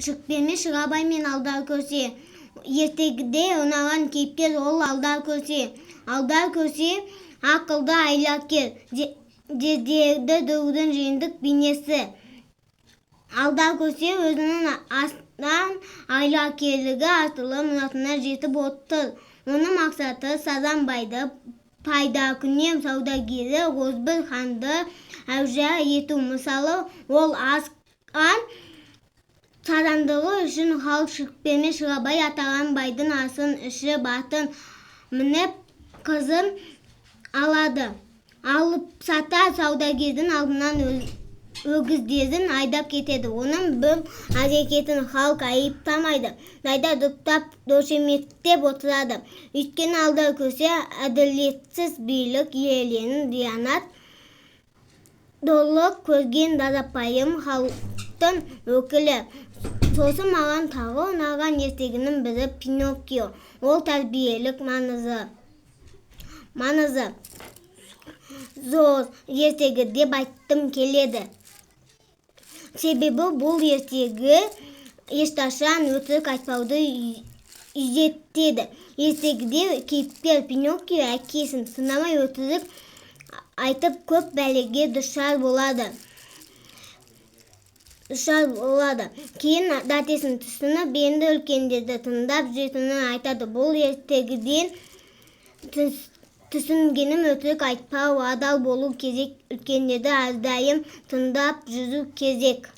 Шықпені Шығабай мен Алдар Көсе. Ертегіде ойнаған кейіпкер ол Алдар Көсе. Алдар Көсе ақылды айлакер, дедерді дөрдің жиындық бейнесі. Алдар Көсе өзінің астан айлакерлігі арқылы мұратына жетіп отыр. Оның мақсаты Сазанбайды пайда күнем саудагері Озбір ханды әужа ету. Мысалы, ол асқан сарандығы үшін халық Шықпені Шығабай атаған байдың асын іші батын мініп қызын алады. Алып сата саудагердің алдынан өгіздерін айдап кетеді. Оның бұл әрекетін халық айыптамайды. Дайда дұптап дошеметтеп отырады. Өйткені Алдар Көсе әділетсіз билік иеленін диянат долық көрген дарапайым халықтың өкілі. Сосы маған тағы ұнаған ертегінің бірі Пиноккио. Ол тәрбиелік маңызы зор ертегі деп айттым келеді. Себебі бұл ертегі ешқашан өтірік айтпауды үйретеді. Ертегіде кейіпкер Пиноккио әкесін сынамай өтірік айтып көп бәлеге душар болады. Кейін дәтесін түсініп, енді үлкендерді тыңдап жүретінін айтады. Бұл ертегіден түсінгенім өтірік айтпау, адал болу керек, үлкендерді әрдайым тыңдап жүру керек.